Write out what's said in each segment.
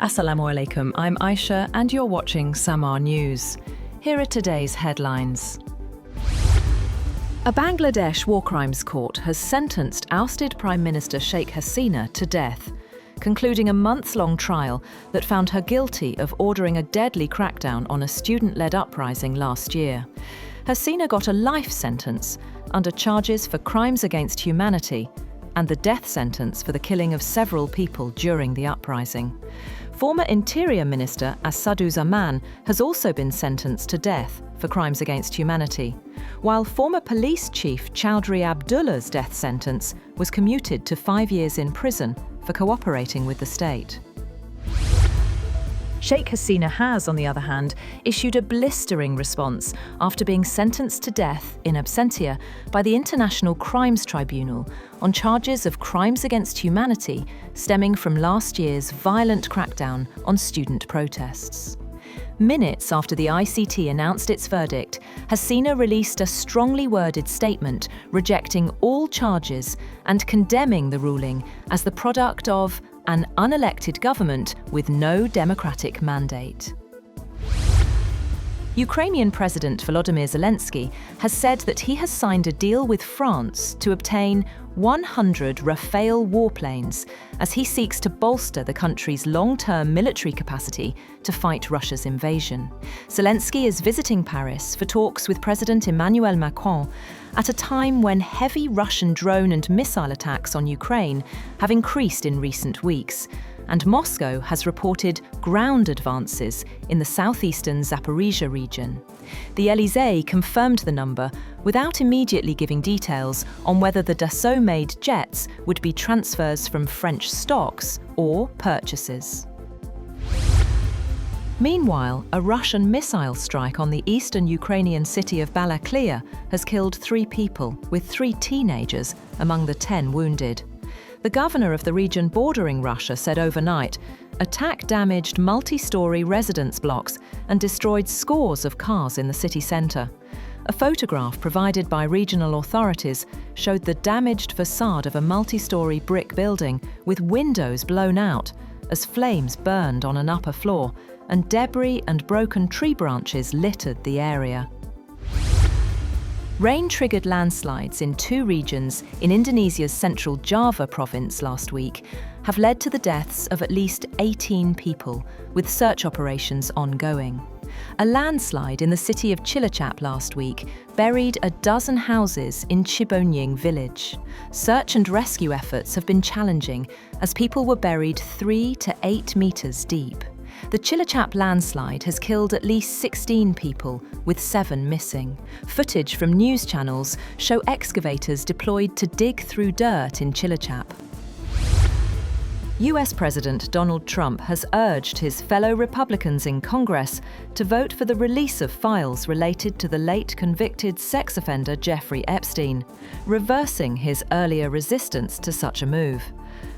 Assalamu alaikum, I'm Aisha and you're watching Samaa News. Here are today's headlines. A Bangladesh war crimes court has sentenced ousted Prime Minister Sheikh Hasina to death, concluding a months-long trial that found her guilty of ordering a deadly crackdown on a student-led uprising last year. Hasina got a life sentence under charges for crimes against humanity and the death sentence for the killing of several people during the uprising. Former Interior Minister Asaduzzaman has also been sentenced to death for crimes against humanity, while former police chief Chaudhry Abdullah's death sentence was commuted to 5 years in prison for cooperating with the state. Sheikh Hasina has, on the other hand, issued a blistering response after being sentenced to death in absentia by the International Crimes Tribunal on charges of crimes against humanity stemming from last year's violent crackdown on student protests. Minutes after the ICT announced its verdict, Hasina released a strongly worded statement rejecting all charges and condemning the ruling as the product of an unelected government with no democratic mandate. Ukrainian President Volodymyr Zelensky has said that he has signed a deal with France to obtain 100 Rafale warplanes as he seeks to bolster the country's long-term military capacity to fight Russia's invasion. Zelensky is visiting Paris for talks with President Emmanuel Macron at a time when heavy Russian drone and missile attacks on Ukraine have increased in recent weeks, and Moscow has reported ground advances in the southeastern Zaporizhia region. The Élysée confirmed the number without immediately giving details on whether the Dassault-made jets would be transfers from French stocks or purchases. Meanwhile, a Russian missile strike on the eastern Ukrainian city of Balaklia has killed 3 people, with 3 teenagers among the 10 wounded. The governor of the region bordering Russia said overnight, attack damaged multi-storey residence blocks and destroyed scores of cars in the city centre. A photograph provided by regional authorities showed the damaged facade of a multi-storey brick building with windows blown out as flames burned on an upper floor and debris and broken tree branches littered the area. Rain-triggered landslides in 2 regions in Indonesia's central Java province last week have led to the deaths of at least 18 people, with search operations ongoing. A landslide in the city of Cilacap last week buried a dozen houses in Cibonying village. Search and rescue efforts have been challenging as people were buried 3 to 8 meters deep. The Cilacap landslide has killed at least 16 people, with 7 missing. Footage from news channels show excavators deployed to dig through dirt in Cilacap. US President Donald Trump has urged his fellow Republicans in Congress to vote for the release of files related to the late convicted sex offender Jeffrey Epstein, reversing his earlier resistance to such a move.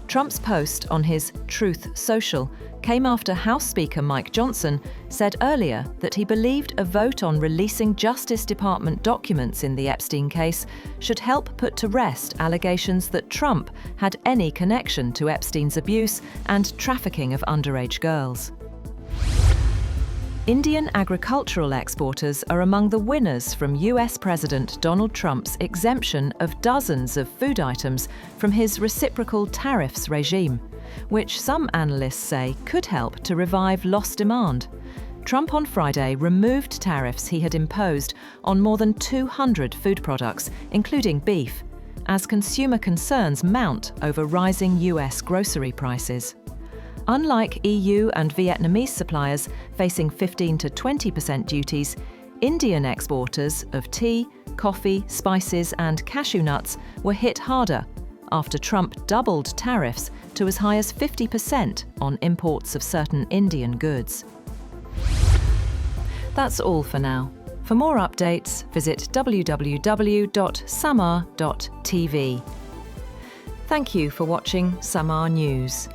Trump's post on his Truth Social came after House Speaker Mike Johnson said earlier that he believed a vote on releasing Justice Department documents in the Epstein case should help put to rest allegations that Trump had any connection to Epstein's abuse and trafficking of underage girls. Indian agricultural exporters are among the winners from US President Donald Trump's exemption of dozens of food items from his reciprocal tariffs regime, which some analysts say could help to revive lost demand. Trump on Friday removed tariffs he had imposed on more than 200 food products, including beef, as consumer concerns mount over rising US grocery prices. Unlike EU and Vietnamese suppliers facing 15 to 20% duties, Indian exporters of tea, coffee, spices and cashew nuts were hit harder after Trump doubled tariffs to as high as 50% on imports of certain Indian goods. That's all for now. For more updates, visit www.samaa.tv. Thank you for watching Samaa News.